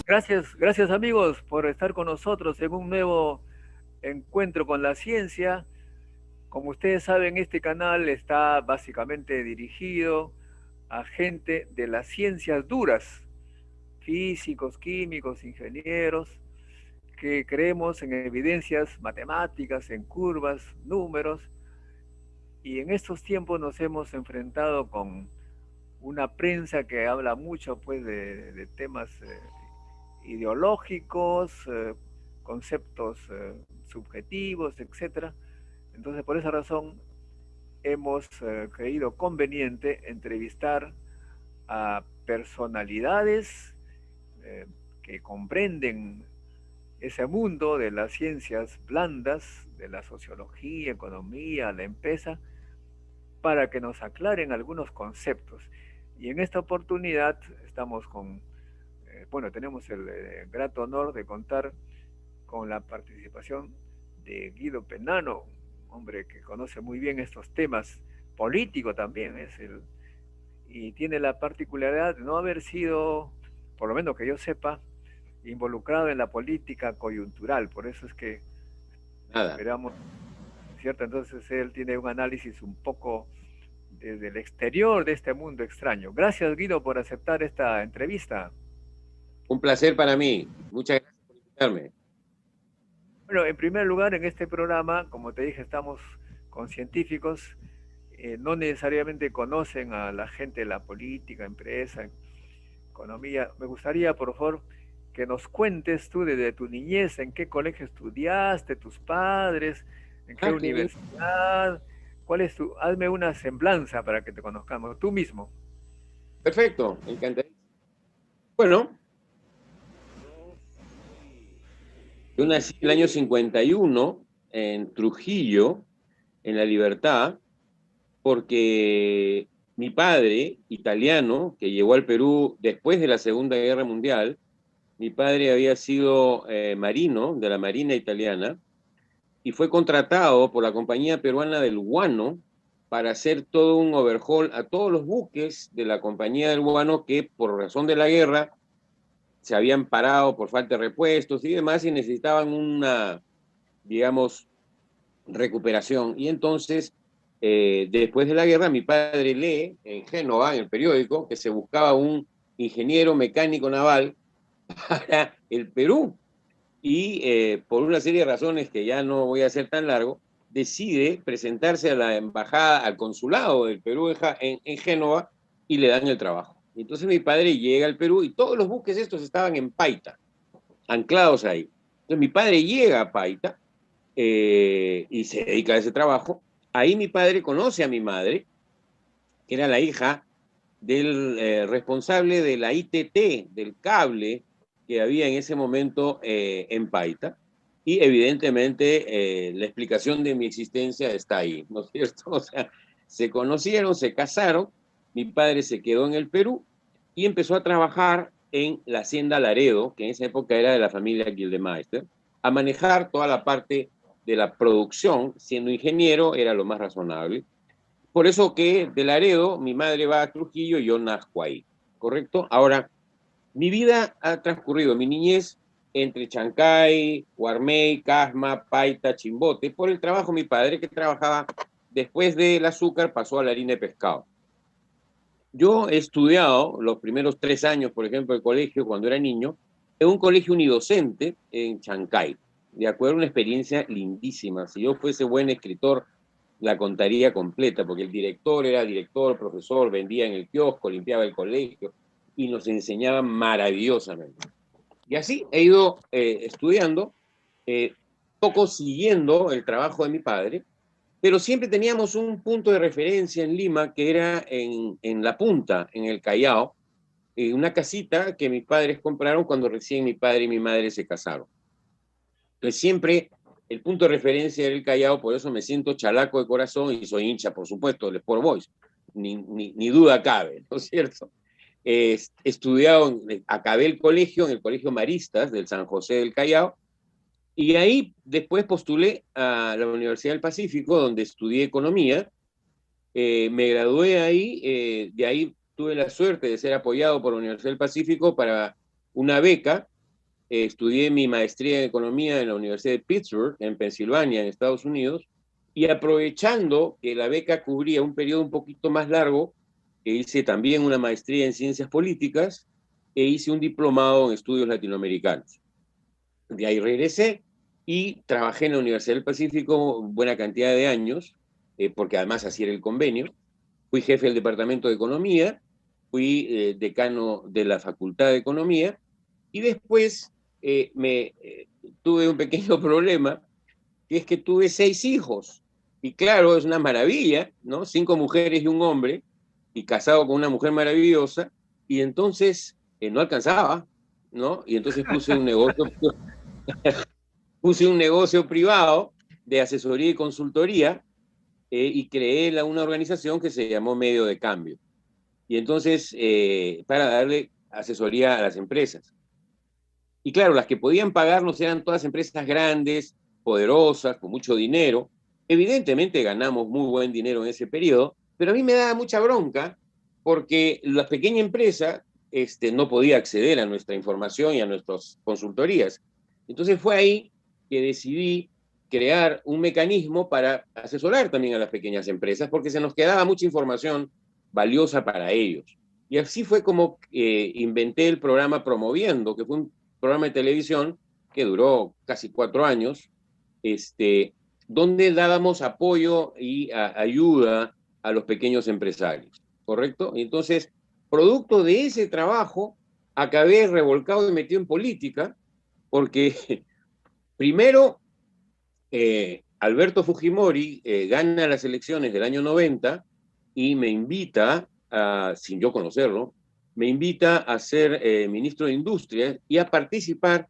Gracias amigos por estar con nosotros en un nuevo encuentro con la ciencia. Como ustedes saben, este canal está básicamente dirigido a gente de las ciencias duras, físicos, químicos, ingenieros, que creemos en evidencias matemáticas, en curvas, números, y en estos tiempos nos hemos enfrentado con una prensa que habla mucho pues de temas ideológicos, conceptos subjetivos, etcétera. Entonces, por esa razón, hemos creído conveniente entrevistar a personalidades que comprenden ese mundo de las ciencias blandas, de la sociología, economía, la empresa, para que nos aclaren algunos conceptos. Y en esta oportunidad estamos con, bueno, tenemos el grato honor de contar con la participación de Guido Penano, hombre que conoce muy bien estos temas, político también es el, y tiene la particularidad de no haber sido, por lo menos que yo sepa, involucrado en la política coyuntural, por eso es que Nada. esperamos, ¿cierto? Entonces él tiene un análisis un poco desde el exterior de este mundo extraño. Gracias Guido por aceptar esta entrevista. Un placer para mí. Muchas gracias por invitarme. Bueno, en primer lugar, en este programa, como te dije, estamos con científicos, no necesariamente conocen a la gente de la política, empresa, economía. Me gustaría, por favor, que nos cuentes tú desde tu niñez, en qué colegio estudiaste, tus padres, en qué Ah, qué bien. universidad, cuál es tu, hazme una semblanza para que te conozcamos, tú mismo. Perfecto, encantadísimo. Bueno, yo nací en el año 51 en Trujillo, en La Libertad, porque mi padre, italiano, que llegó al Perú después de la Segunda Guerra Mundial, mi padre había sido marino de la Marina Italiana y fue contratado por la Compañía Peruana del Guano para hacer todo un overhaul a todos los buques de la Compañía del Guano que por razón de la guerra se habían parado por falta de repuestos y demás y necesitaban una, digamos, recuperación. Y entonces, después de la guerra, mi padre lee en Génova, en el periódico, que se buscaba un ingeniero mecánico naval para el Perú. Y por una serie de razones que ya no voy a hacer tan largo, decide presentarse a la embajada, al consulado del Perú en Génova y le dan el trabajo. Entonces mi padre llega al Perú y todos los buques estos estaban en Paita, anclados ahí. Entonces mi padre llega a Paita y se dedica a ese trabajo. Ahí mi padre conoce a mi madre, que era la hija del responsable de la ITT, del cable que había en ese momento en Paita. Y evidentemente la explicación de mi existencia está ahí, ¿no es cierto? O sea, se conocieron, se casaron, mi padre se quedó en el Perú y empezó a trabajar en la Hacienda Laredo, que en esa época era de la familia Gildemeister, a manejar toda la parte de la producción, siendo ingeniero era lo más razonable. Por eso que de Laredo, mi madre va a Trujillo y yo nazco ahí, ¿correcto? Ahora, mi vida ha transcurrido, mi niñez, entre Chancay, Guarmey, Casma, Paita, Chimbote, por el trabajo de mi padre que trabajaba después del azúcar, pasó a la harina de pescado. Yo he estudiado los primeros 3 años, por ejemplo, de colegio, cuando era niño, en un colegio unidocente en Chancay. De acuerdo, una experiencia lindísima. Si yo fuese buen escritor, la contaría completa, porque el director era director, profesor, vendía en el kiosco, limpiaba el colegio y nos enseñaba maravillosamente. Y así he ido estudiando, eh, poco siguiendo el trabajo de mi padre, pero siempre teníamos un punto de referencia en Lima que era en La Punta, en el Callao, una casita que mis padres compraron cuando recién mi padre y mi madre se casaron. Entonces siempre el punto de referencia era el Callao, por eso me siento chalaco de corazón y soy hincha, por supuesto, del Sport Boys. Ni duda cabe, ¿no es cierto? Estudiado, acabé el colegio en el Colegio Maristas del San José del Callao, y ahí después postulé a la Universidad del Pacífico, donde estudié economía. Me gradué ahí, de ahí tuve la suerte de ser apoyado por la Universidad del Pacífico para una beca estudié mi maestría en economía en la Universidad de Pittsburgh, en Pensilvania, en Estados Unidos, y aprovechando que la beca cubría un periodo un poquito más largo, que hice también una maestría en ciencias políticas e hice un diplomado en estudios latinoamericanos. De ahí regresé y trabajé en la Universidad del Pacífico buena cantidad de años, porque además así era el convenio. Fui jefe del Departamento de Economía, fui decano de la Facultad de Economía, y después tuve un pequeño problema, que es que tuve 6 hijos. Y claro, es una maravilla, ¿no? 5 mujeres y un hombre, y casado con una mujer maravillosa, y entonces no alcanzaba, ¿no? Y entonces puse un negocio privado de asesoría y consultoría, y creé una organización que se llamó Medio de Cambio. Y entonces, para darle asesoría a las empresas. Y claro, las que podían pagarnos eran todas empresas grandes, poderosas, con mucho dinero. Evidentemente ganamos muy buen dinero en ese periodo, pero a mí me daba mucha bronca porque la pequeña empresa no podía acceder a nuestra información y a nuestras consultorías. Entonces fue ahí que decidí crear un mecanismo para asesorar también a las pequeñas empresas, porque se nos quedaba mucha información valiosa para ellos. Y así fue como inventé el programa Promoviendo, que fue un programa de televisión que duró casi 4 años, donde dábamos apoyo y ayuda a los pequeños empresarios, ¿correcto? Y entonces, producto de ese trabajo, acabé revolcado y metido en política, porque primero, Alberto Fujimori gana las elecciones del año 90 y me invita, sin yo conocerlo, me invita a ser ministro de Industria y a participar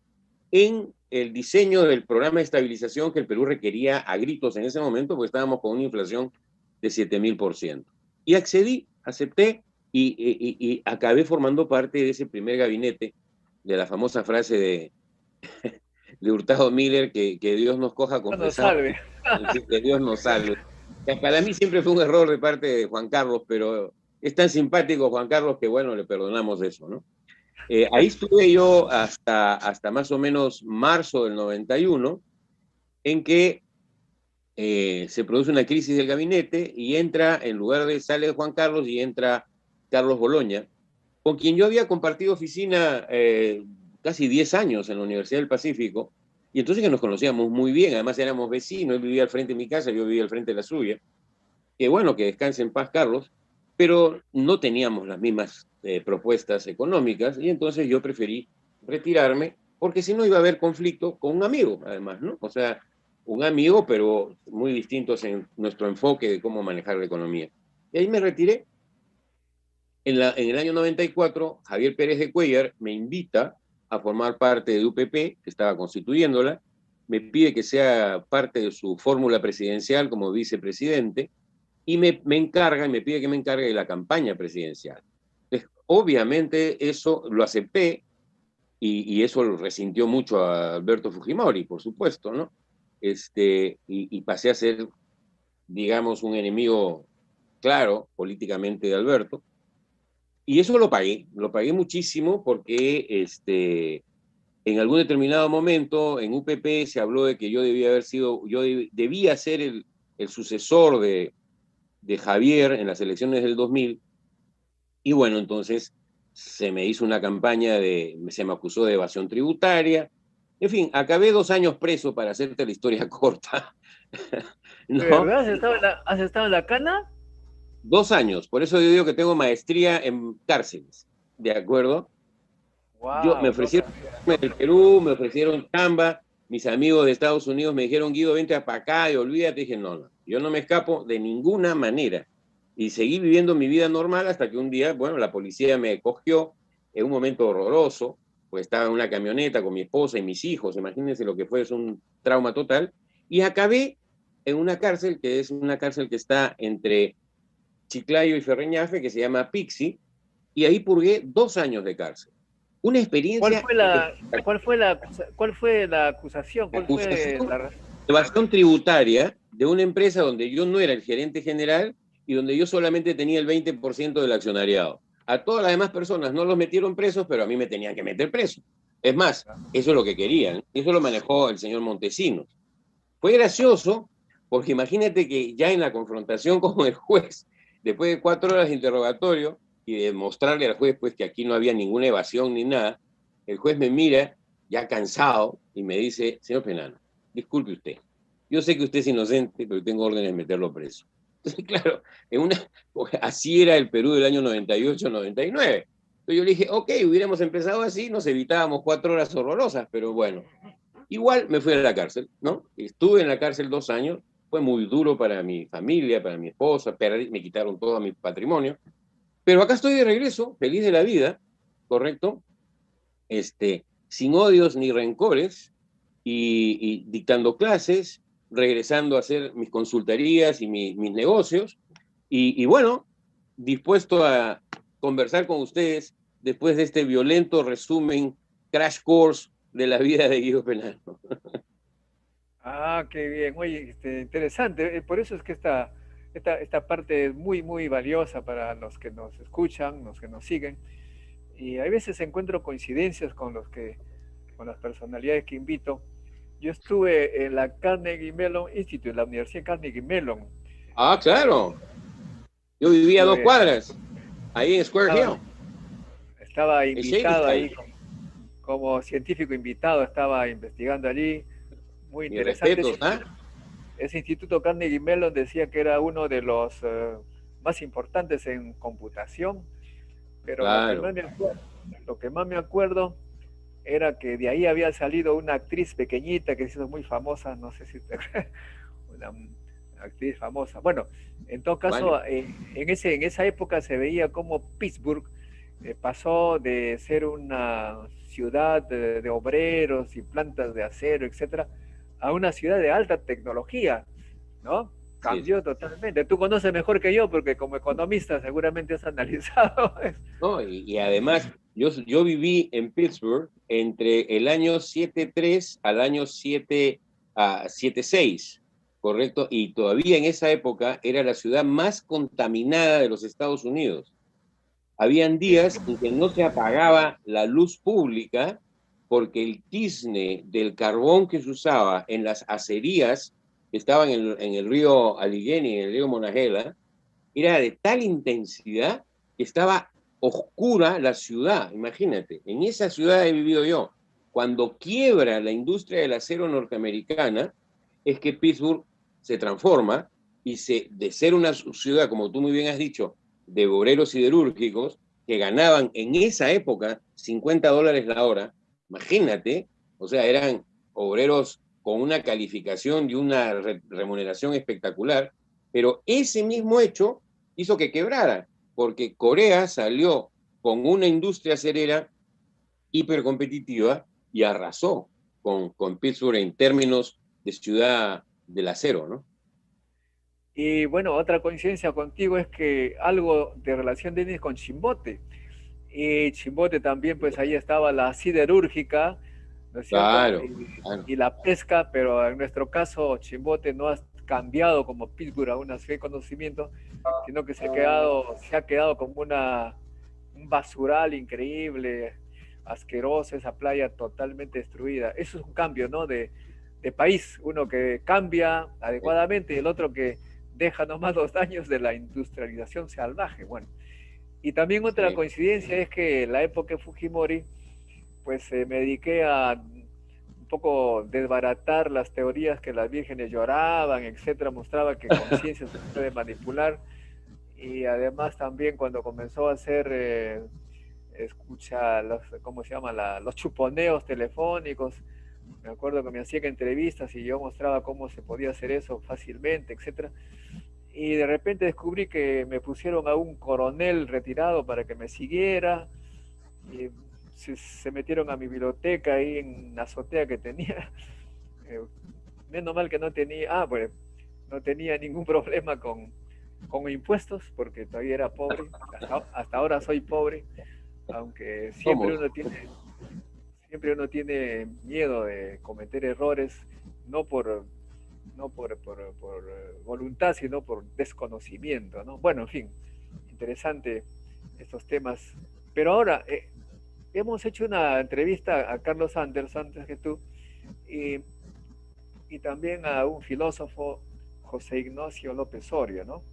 en el diseño del programa de estabilización que el Perú requería a gritos en ese momento, porque estábamos con una inflación de 7000%. Y acepté y acabé formando parte de ese primer gabinete, de la famosa frase de Hurtado Miller, que Dios nos coja No nos confesados, salve. que Dios nos salve. Para mí siempre fue un error de parte de Juan Carlos, pero es tan simpático Juan Carlos que bueno, le perdonamos eso, ¿no? Ahí estuve yo hasta más o menos marzo del 91, en que se produce una crisis del gabinete y entra, en lugar de sale Juan Carlos y entra Carlos Boloña, con quien yo había compartido oficina casi 10 años en la Universidad del Pacífico, y entonces que nos conocíamos muy bien, además éramos vecinos, él vivía al frente de mi casa, yo vivía al frente de la suya, que bueno, que descanse en paz Carlos, pero no teníamos las mismas propuestas económicas, y entonces yo preferí retirarme, porque si no iba a haber conflicto con un amigo, además, ¿no? O sea, un amigo, pero muy distintos en nuestro enfoque de cómo manejar la economía. Y ahí me retiré. En el año 94, Javier Pérez de Cuellar me invita a formar parte de UPP, que estaba constituyéndola, me pide que sea parte de su fórmula presidencial como vicepresidente, y me encarga, y me pide que me encargue de la campaña presidencial. Entonces, obviamente eso lo acepté, y eso lo resintió mucho a Alberto Fujimori, por supuesto, ¿no? Y pasé a ser, digamos, un enemigo claro políticamente de Alberto. Y eso lo pagué muchísimo porque en algún determinado momento en UPP se habló de que yo debía ser el sucesor de Javier en las elecciones del 2000. Y bueno, entonces se me hizo una campaña se me acusó de evasión tributaria. En fin, acabé 2 años preso, para hacerte la historia corta. ¿De ¿No? verdad has estado en la cana? 2 años, por eso yo digo que tengo maestría en cárceles, ¿de acuerdo? Me Wow, no ofrecieron sabía. del Perú, me ofrecieron chamba, mis amigos de Estados Unidos me dijeron, Guido, vente para acá y olvídate. Dije, no, no, yo no me escapo de ninguna manera. Y seguí viviendo mi vida normal hasta que un día, bueno, la policía me cogió en un momento horroroso, pues estaba en una camioneta con mi esposa y mis hijos, imagínense lo que fue, es un trauma total, y acabé en una cárcel que es una cárcel que está entre Chiclayo y Ferreñafe, que se llama Pixi, y ahí purgué 2 años de cárcel. Una ¿Cuál experiencia fue la, cuál fue la acusación? ¿Cuál fue acusación la de evasión tributaria de una empresa donde yo no era el gerente general y donde yo solamente tenía el 20% del accionariado. A todas las demás personas no los metieron presos, pero a mí me tenían que meter preso. Es más, eso es lo que querían. Eso lo manejó el señor Montesinos. Fue gracioso porque imagínate que ya en la confrontación con el juez, después de 4 horas de interrogatorio y de mostrarle al juez pues, que aquí no había ninguna evasión ni nada, el juez me mira ya cansado y me dice, señor Penano, disculpe usted, yo sé que usted es inocente, pero tengo órdenes de meterlo preso. Entonces, claro, así era el Perú del año 98-99. Entonces yo le dije, ok, hubiéramos empezado así, nos evitábamos 4 horas horrorosas, pero bueno, igual me fui a la cárcel, ¿no? Estuve en la cárcel 2 años, fue muy duro para mi familia, para mi esposa, me quitaron todo mi patrimonio, pero acá estoy de regreso, feliz de la vida, ¿correcto? Sin odios ni rencores, y dictando clases, regresando a hacer mis consultorías y mis negocios, y bueno, dispuesto a conversar con ustedes después de este violento resumen, crash course de la vida de Guido Penano. Ah, qué bien. Oye, interesante. Por eso es que esta parte es muy, muy valiosa para los que nos escuchan, los que nos siguen. Y hay veces encuentro coincidencias con las personalidades que invito. Yo estuve en la Carnegie Mellon Institute, en la Universidad Carnegie Mellon. Ah, claro. Yo vivía a 2 cuadras, ahí en Square Hill. Estaba En invitado Shadytown. ahí como científico invitado, estaba investigando allí. Muy Mis interesante. respetos, ¿ah? Ese Instituto Carnegie Mellon decía que era uno de los más importantes en computación, pero Claro. lo que más me acuerdo era que de ahí había salido una actriz pequeñita que se hizo muy famosa, no sé si te acuerdas, una actriz famosa. Bueno, en todo Vale. caso, en esa época se veía como Pittsburgh pasó de ser una ciudad de obreros y plantas de acero, etcétera, a una ciudad de alta tecnología, ¿no? Sí, sí. Cambió totalmente. Tú conoces mejor que yo porque como economista seguramente has analizado. No, y además, yo viví en Pittsburgh entre el año 73 al año 76, ¿correcto? Y todavía en esa época era la ciudad más contaminada de los Estados Unidos. Habían días en que no se apagaba la luz pública porque el tizne del carbón que se usaba en las acerías que estaban en el río Allegheny, en el río Monongahela, era de tal intensidad que estaba oscura la ciudad. Imagínate, en esa ciudad he vivido yo. Cuando quiebra la industria del acero norteamericana, es que Pittsburgh se transforma y de ser una ciudad, como tú muy bien has dicho, de obreros siderúrgicos que ganaban en esa época $50 la hora, imagínate, o sea, eran obreros con una calificación y una remuneración espectacular, pero ese mismo hecho hizo que quebrara, porque Corea salió con una industria acerera hipercompetitiva y arrasó con Pittsburgh en términos de ciudad del acero, ¿no? Y bueno, otra coincidencia contigo es que algo de relación tienes con Chimbote. Y Chimbote también, pues ahí estaba la siderúrgica, ¿no es cierto? Claro, claro. Y la pesca, pero en nuestro caso Chimbote no ha cambiado como Pittsburgh a una ciudad de conocimiento, sino que se ha quedado como un basural increíble, asqueroso, esa playa totalmente destruida. Eso es un cambio, ¿no? De país, uno que cambia adecuadamente y el otro que deja nomás los daños de la industrialización salvaje. Bueno, y también otra Sí. coincidencia es que en la época de Fujimori, pues me dediqué a un poco desbaratar las teorías que las vírgenes lloraban, etcétera, mostraba que conciencia se puede manipular y además también cuando comenzó a hacer escucha ¿cómo se llama? Los chuponeos telefónicos. Me acuerdo que me hacían entrevistas y yo mostraba cómo se podía hacer eso fácilmente, etcétera. Y de repente descubrí que me pusieron a un coronel retirado para que me siguiera. Y se metieron a mi biblioteca ahí en la azotea que tenía. Eh, menos mal que no tenía, pues no tenía ningún problema con impuestos porque todavía era pobre. Hasta ahora soy pobre, aunque Somos. siempre uno tiene miedo de cometer errores, no por voluntad, sino por desconocimiento, ¿no? Bueno, en fin, interesante estos temas. Pero ahora, hemos hecho una entrevista a Carlos Sanders antes que tú y, y también a un filósofo, José Ignacio López Soria, ¿no?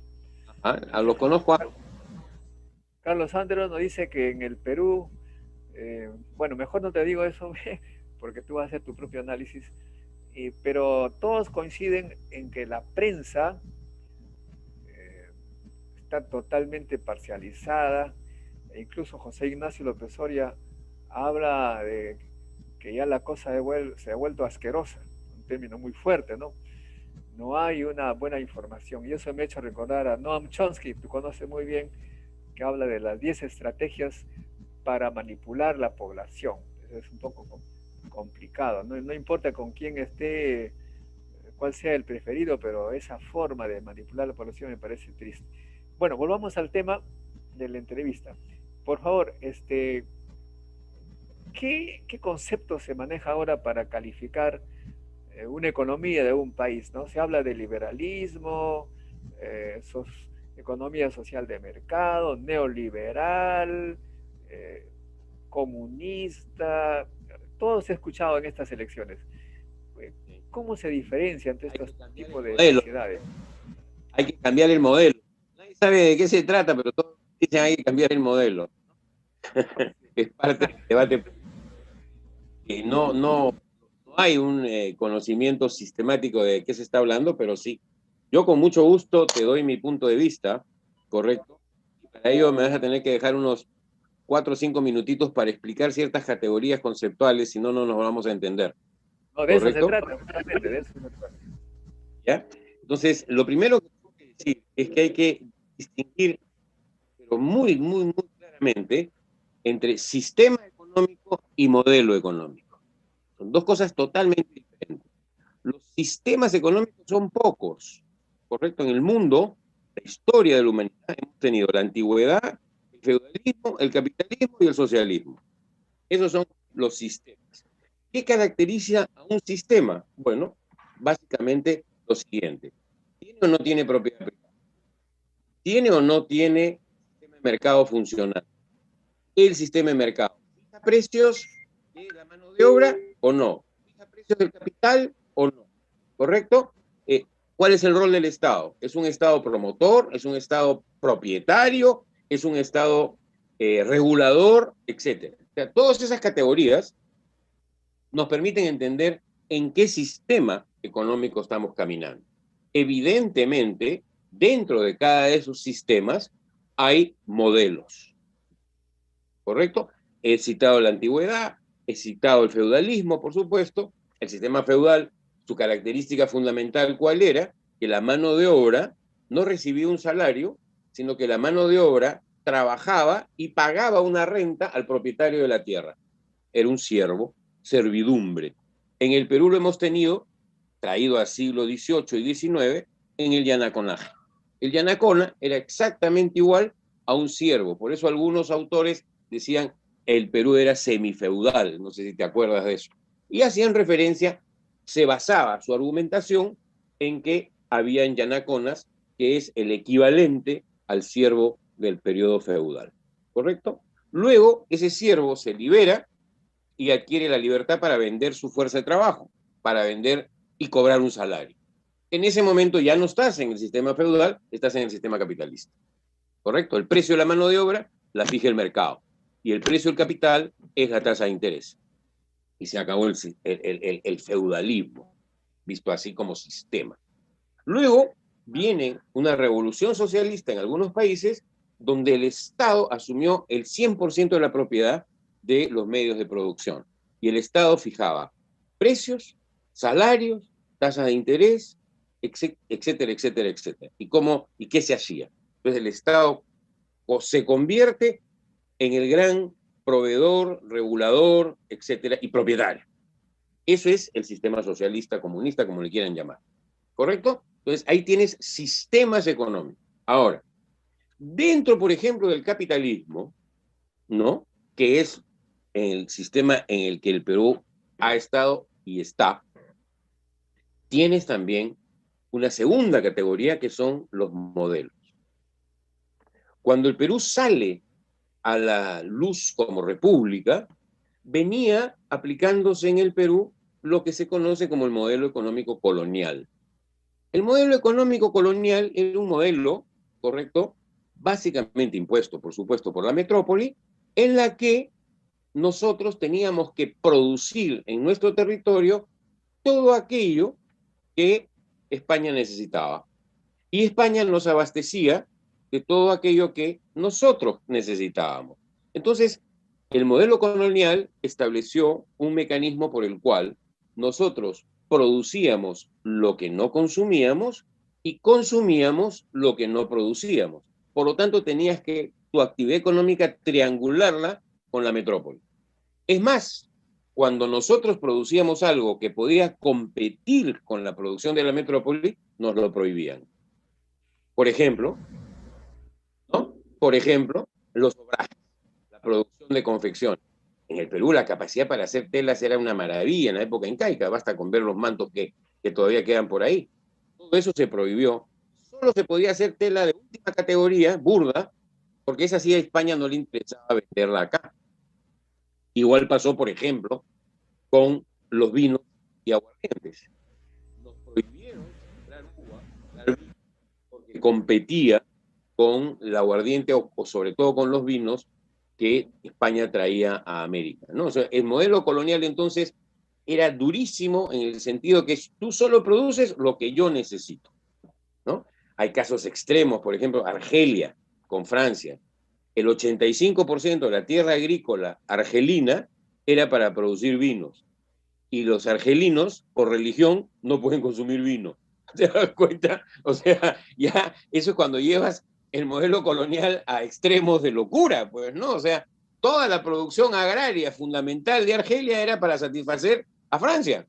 Lo Entonces, conozco. Carlos Sanders nos dice que en el Perú, bueno, mejor no te digo eso porque tú vas a hacer tu propio análisis, pero todos coinciden en que la prensa está totalmente parcializada, e incluso José Ignacio López Soria habla de que ya la cosa se ha vuelto asquerosa, un término muy fuerte, ¿no? No hay una buena información. Y eso me ha hecho recordar a Noam Chomsky, tú conoces muy bien, que habla de las 10 estrategias para manipular la población. Eso es un poco complicado, ¿no? No importa con quién esté, cuál sea el preferido, pero esa forma de manipular la población me parece triste. Bueno, volvamos al tema de la entrevista. Por favor, ¿qué concepto se maneja ahora para calificar una economía de un país? ¿No? Se habla de liberalismo, economía social de mercado, neoliberal, eh, comunista, todo se ha escuchado en estas elecciones. ¿Cómo se diferencia entre estos tipos de sociedades? Hay que cambiar el modelo. Nadie sabe de qué se trata, pero todos dicen hay que cambiar el modelo. Es parte del debate. No hay un conocimiento sistemático de qué se está hablando, pero sí. Yo con mucho gusto te doy mi punto de vista, ¿correcto? Y para ello me vas a tener que dejar unos 4 o 5 minutitos para explicar ciertas categorías conceptuales, si no, no nos vamos a entender. No, de eso se ¿Correcto? trata, justamente, de eso se trata. ¿Ya? Entonces, lo primero que tengo que decir es que hay que distinguir, pero muy, muy, muy claramente, entre sistema económico y modelo económico. Son dos cosas totalmente diferentes. Los sistemas económicos son pocos, ¿correcto? En el mundo, la historia de la humanidad, hemos tenido la antigüedad, el feudalismo, el capitalismo y el socialismo. Esos son los sistemas. ¿Qué caracteriza a un sistema? Bueno, básicamente lo siguiente. ¿Tiene o no tiene propiedad privada? ¿Tiene o no tiene sistema de mercado funcional? El sistema de mercado. ¿Fija precios de la mano de obra o no? ¿Fija precios del capital o no? ¿Correcto? ¿Cuál es el rol del Estado? ¿Es un Estado promotor? ¿Es un Estado propietario? ¿Es un Estado regulador? Etcétera. O sea, todas esas categorías nos permiten entender en qué sistema económico estamos caminando. Evidentemente, dentro de cada de esos sistemas hay modelos, ¿correcto? He citado la antigüedad, he citado el feudalismo, por supuesto. El sistema feudal, su característica fundamental, ¿cuál era? Que la mano de obra no recibía un salario, sino que la mano de obra trabajaba y pagaba una renta al propietario de la tierra. Era un siervo, servidumbre. En el Perú lo hemos tenido, traído al siglo XVIII y XIX, en el yanaconaje. El yanacona era exactamente igual a un siervo. Por eso algunos autores decían el Perú era semifeudal, no sé si te acuerdas de eso. Y hacían referencia, se basaba su argumentación en que habían yanaconas, que es el equivalente al siervo del periodo feudal. ¿Correcto? Luego, ese siervo se libera y adquiere la libertad para vender su fuerza de trabajo, para vender y cobrar un salario. En ese momento ya no estás en el sistema feudal, estás en el sistema capitalista. ¿Correcto? El precio de la mano de obra la fija el mercado y el precio del capital es la tasa de interés. Y se acabó el feudalismo, visto así como sistema. Luego viene una revolución socialista en algunos países donde el Estado asumió el 100% de la propiedad de los medios de producción. Y el Estado fijaba precios, salarios, tasas de interés, etcétera, etcétera, etcétera. ¿Y qué se hacía? Entonces el Estado se convierte en el gran proveedor, regulador, etcétera, y propietario. Eso es el sistema socialista, comunista, como le quieran llamar. ¿Correcto? Entonces ahí tienes sistemas económicos. Ahora, dentro, por ejemplo, del capitalismo, ¿no? Que es el sistema en el que el Perú ha estado y está, tienes también una segunda categoría que son los modelos. Cuando el Perú sale a la luz como república, venía aplicándose en el Perú lo que se conoce como el modelo económico colonial. El modelo económico colonial era un modelo, ¿correcto?, básicamente impuesto, por supuesto, por la metrópoli, en la que nosotros teníamos que producir en nuestro territorio todo aquello que España necesitaba. Y España nos abastecía de todo aquello que nosotros necesitábamos. Entonces, el modelo colonial estableció un mecanismo por el cual nosotros producíamos lo que no consumíamos y consumíamos lo que no producíamos. Por lo tanto, tenías que tu actividad económica triangularla con la metrópoli. Es más, cuando nosotros producíamos algo que podía competir con la producción de la metrópoli, nos lo prohibían. Por ejemplo, ¿no? Por ejemplo, los obrajes, la producción de confección. En el Perú la capacidad para hacer telas era una maravilla en la época incaica, basta con ver los mantos que todavía quedan por ahí. Todo eso se prohibió. Solo se podía hacer tela de última categoría, burda, porque esa sí a España no le interesaba venderla acá. Igual pasó, por ejemplo, con los vinos y aguardientes. Nos prohibieron comprar uva, porque competía con el aguardiente o sobre todo con los vinos que España traía a América, ¿no? O sea, el modelo colonial entonces era durísimo en el sentido que tú solo produces lo que yo necesito, ¿no? Hay casos extremos, por ejemplo, Argelia con Francia. El 85% de la tierra agrícola argelina era para producir vinos. Y los argelinos, por religión, no pueden consumir vino. ¿Te das cuenta? O sea, ya eso es cuando llevas el modelo colonial a extremos de locura, pues, ¿no? O sea, toda la producción agraria fundamental de Argelia era para satisfacer a Francia,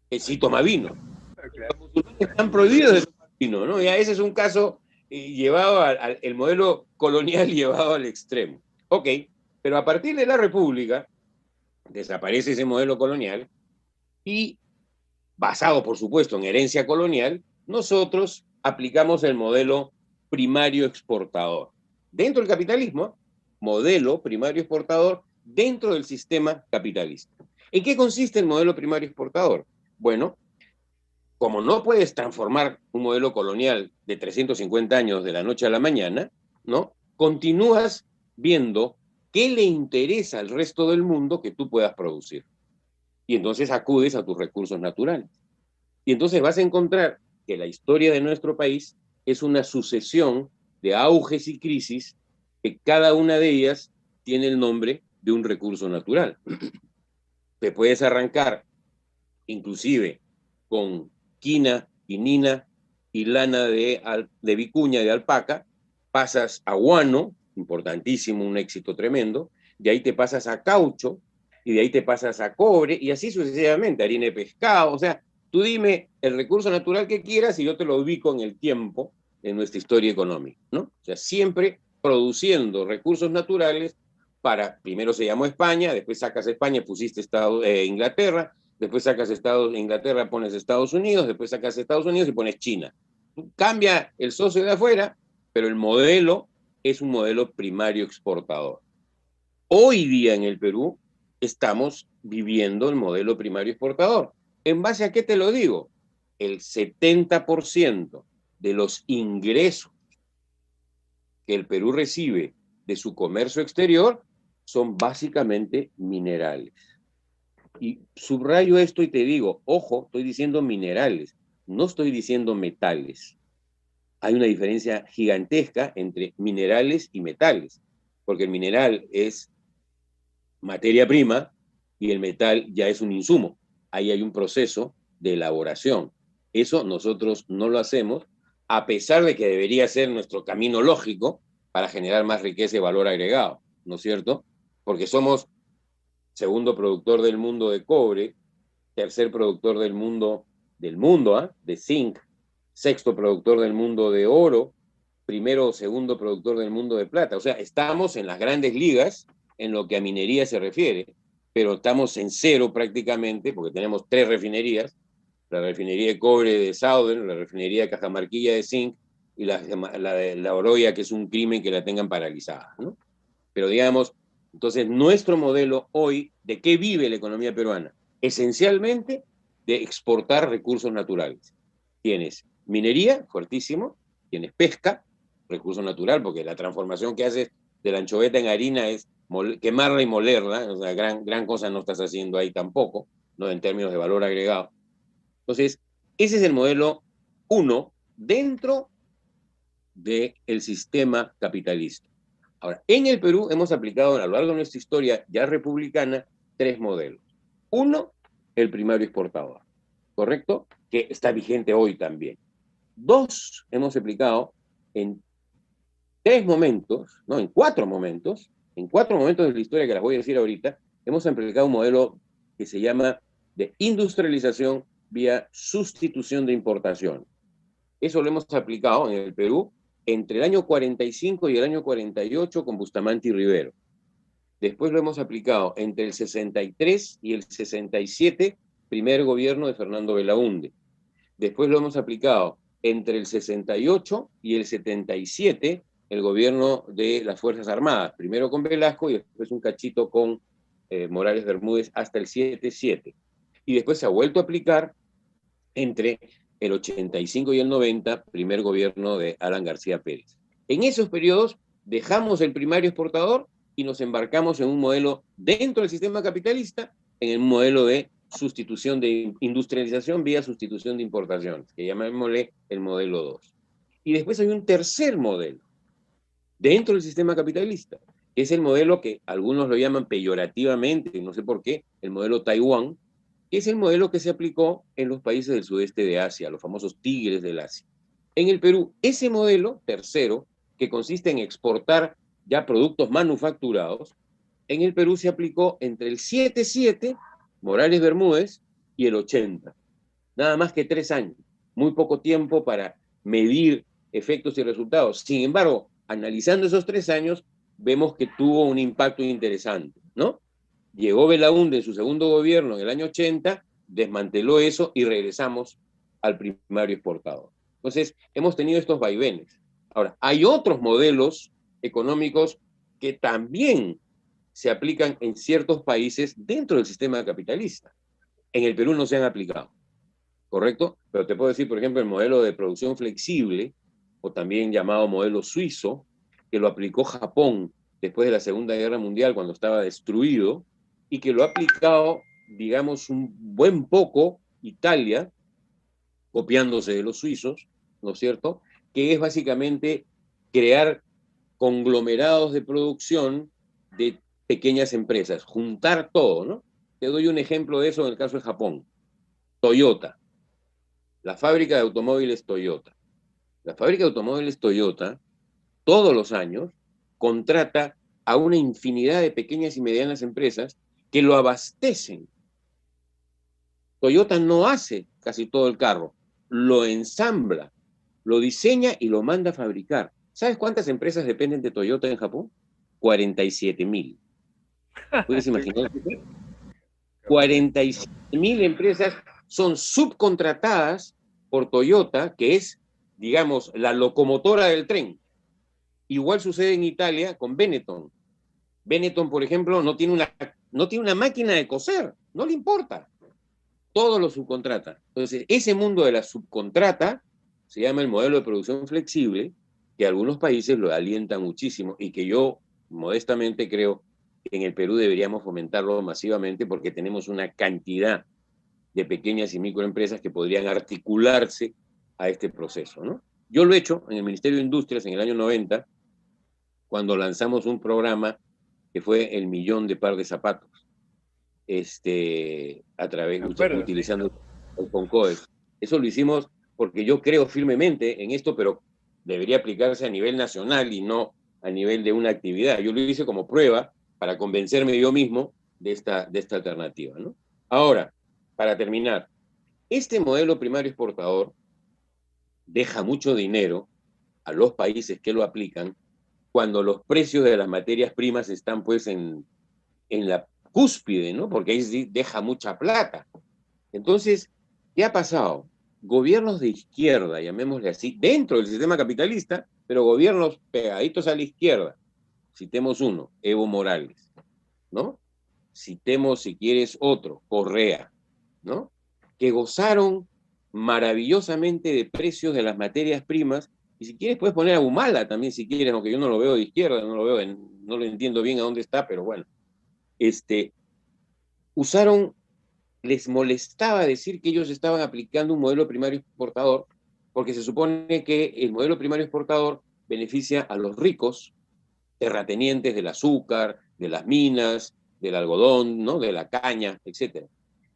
que sí toma vino. Los musulmanes están prohibidos de tomar vino, ¿no? Ya ese es un caso llevado el modelo colonial llevado al extremo. Ok, pero a partir de la República desaparece ese modelo colonial y, basado por supuesto en herencia colonial, nosotros aplicamos el modelo primario exportador. Dentro del capitalismo, modelo primario exportador dentro del sistema capitalista. ¿En qué consiste el modelo primario exportador? Bueno, como no puedes transformar un modelo colonial de 350 años de la noche a la mañana, ¿no? Continúas viendo qué le interesa al resto del mundo que tú puedas producir. Y entonces acudes a tus recursos naturales. Y entonces vas a encontrar que la historia de nuestro país es una sucesión de auges y crisis que cada una de ellas tiene el nombre de un recurso natural. Te puedes arrancar inclusive con quina, quinina y lana de vicuña, de alpaca, pasas a guano, importantísimo, un éxito tremendo, de ahí te pasas a caucho, y de ahí te pasas a cobre, y así sucesivamente, harina de pescado, o sea, tú dime el recurso natural que quieras y yo te lo ubico en el tiempo de nuestra historia económica, ¿no? O sea, siempre produciendo recursos naturales para, primero se llamó España, después sacas España, pusiste Inglaterra, después sacas Inglaterra, pones Estados Unidos, después sacas Estados Unidos y pones China. Cambia el socio de afuera, pero el modelo es un modelo primario exportador. Hoy día en el Perú estamos viviendo el modelo primario exportador. ¿En base a qué te lo digo? El 70% de los ingresos que el Perú recibe de su comercio exterior son básicamente minerales. Y subrayo esto y te digo, ojo, estoy diciendo minerales, no estoy diciendo metales. Hay una diferencia gigantesca entre minerales y metales, porque el mineral es materia prima y el metal ya es un insumo. Ahí hay un proceso de elaboración. Eso nosotros no lo hacemos, a pesar de que debería ser nuestro camino lógico para generar más riqueza y valor agregado, ¿no es cierto? Porque somos segundo productor del mundo de cobre, tercer productor del mundo, de zinc, sexto productor del mundo de oro, primero o segundo productor del mundo de plata. O sea, estamos en las grandes ligas en lo que a minería se refiere, pero estamos en cero prácticamente, porque tenemos 3 refinerías, la refinería de cobre de Southern, la refinería de Cajamarquilla de zinc, y la de La Oroya, que es un crimen que la tengan paralizada, ¿no? Pero digamos, entonces nuestro modelo hoy, ¿de qué vive la economía peruana? Esencialmente de exportar recursos naturales. Tienes minería, fuertísimo, tienes pesca, recurso natural, porque la transformación que haces de la anchoveta en harina es quemarla y molerla, o sea, gran cosa no estás haciendo ahí tampoco, ¿no? En términos de valor agregado. Entonces, ese es el modelo 1 dentro del sistema capitalista. Ahora, en el Perú hemos aplicado a lo largo de nuestra historia ya republicana 3 modelos. 1, el primario exportador, ¿correcto? Que está vigente hoy también. 2, hemos aplicado en 3 momentos, no, en 4 momentos de la historia que las voy a decir ahorita, hemos aplicado un modelo que se llama de industrialización vía sustitución de importación. Eso lo hemos aplicado en el Perú entre el año 45 y el año 48 con Bustamante y Rivero. Después lo hemos aplicado entre el 63 y el 67, primer gobierno de Fernando Belaúnde. Después lo hemos aplicado entre el 68 y el 77, el gobierno de las Fuerzas Armadas, primero con Velasco y después un cachito con Morales Bermúdez hasta el 77. Y después se ha vuelto a aplicar entre el 85 y el 90, primer gobierno de Alan García Pérez. En esos periodos dejamos el primario exportador y nos embarcamos en un modelo dentro del sistema capitalista, en el modelo de sustitución de industrialización vía sustitución de importaciones, que llamémosle el modelo 2. Y después hay un tercer modelo dentro del sistema capitalista, que es el modelo que algunos lo llaman peyorativamente, no sé por qué, el modelo Taiwán, que es el modelo que se aplicó en los países del sudeste de Asia, los famosos tigres del Asia. En el Perú, ese modelo tercero, que consiste en exportar ya productos manufacturados, en el Perú se aplicó entre el 77, Morales Bermúdez, y el 80. Nada más que 3 años. Muy poco tiempo para medir efectos y resultados. Sin embargo, analizando esos 3 años, vemos que tuvo un impacto interesante, ¿no? Llegó Belaúnde en su segundo gobierno en el año 80, desmanteló eso y regresamos al primario exportador. Entonces, hemos tenido estos vaivenes. Ahora, hay otros modelos económicos que también se aplican en ciertos países dentro del sistema capitalista. En el Perú no se han aplicado, ¿correcto? Pero te puedo decir, por ejemplo, el modelo de producción flexible, o también llamado modelo suizo, que lo aplicó Japón después de la Segunda Guerra Mundial, cuando estaba destruido, y que lo ha aplicado, digamos, un buen poco Italia, copiándose de los suizos, ¿no es cierto? Que es básicamente crear conglomerados de producción de pequeñas empresas, juntar todo, ¿no? Te doy un ejemplo de eso en el caso de Japón. Toyota, la fábrica de automóviles Toyota. La fábrica de automóviles Toyota, todos los años, contrata a una infinidad de pequeñas y medianas empresas que lo abastecen. Toyota no hace casi todo el carro, lo ensambla, lo diseña y lo manda a fabricar. ¿Sabes cuántas empresas dependen de Toyota en Japón? 47,000. ¿Puedes imaginar? 47,000 empresas son subcontratadas por Toyota, que es, digamos, la locomotora del tren. Igual sucede en Italia con Benetton. Benetton, por ejemplo, no tiene una máquina de coser, no le importa. Todo lo subcontrata. Entonces, ese mundo de la subcontrata se llama el modelo de producción flexible, que algunos países lo alientan muchísimo y que yo modestamente creo que en el Perú deberíamos fomentarlo masivamente porque tenemos una cantidad de pequeñas y microempresas que podrían articularse a este proceso, ¿no? Yo lo he hecho en el Ministerio de Industrias en el año 90, cuando lanzamos un programa que fue el millón de par de zapatos, utilizando el CONCODES. Eso lo hicimos porque yo creo firmemente en esto, pero debería aplicarse a nivel nacional y no a nivel de una actividad. Yo lo hice como prueba para convencerme yo mismo de esta alternativa, ¿no? Ahora, para terminar, este modelo primario exportador deja mucho dinero a los países que lo aplican cuando los precios de las materias primas están pues en la cúspide, ¿no? Porque ahí deja mucha plata. Entonces, ¿qué ha pasado? Gobiernos de izquierda, llamémosle así, dentro del sistema capitalista, pero gobiernos pegaditos a la izquierda, citemos uno, Evo Morales, ¿no? Citemos, si quieres, otro, Correa, ¿no? Que gozaron maravillosamente de precios de las materias primas, y si quieres puedes poner a Humala también, si quieres, aunque yo no lo veo de izquierda, no lo entiendo bien a dónde está, pero bueno, usaron, les molestaba decir que ellos estaban aplicando un modelo primario exportador, porque se supone que el modelo primario exportador beneficia a los ricos, terratenientes del azúcar, de las minas, del algodón, ¿no? De la caña, etc.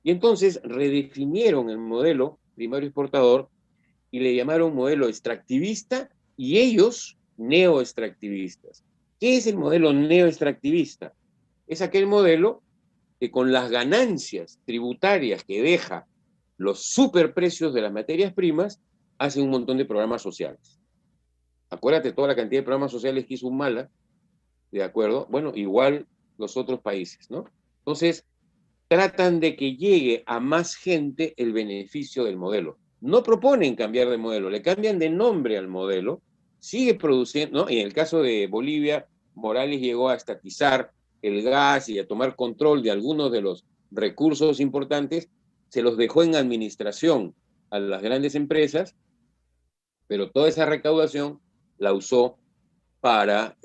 Y entonces redefinieron el modelo primario exportador y le llamaron modelo extractivista y ellos neoextractivistas. ¿Qué es el modelo neoextractivista? Es aquel modelo que con las ganancias tributarias que deja los superprecios de las materias primas, hace un montón de programas sociales. Acuérdate toda la cantidad de programas sociales que hizo Humala, ¿de acuerdo? Bueno, igual los otros países, ¿no? Entonces, tratan de que llegue a más gente el beneficio del modelo. No proponen cambiar de modelo, le cambian de nombre al modelo, sigue produciendo, ¿no? Y en el caso de Bolivia, Morales llegó a estatizar el gas y a tomar control de algunos de los recursos importantes, se los dejó en administración a las grandes empresas, pero toda esa recaudación la usó para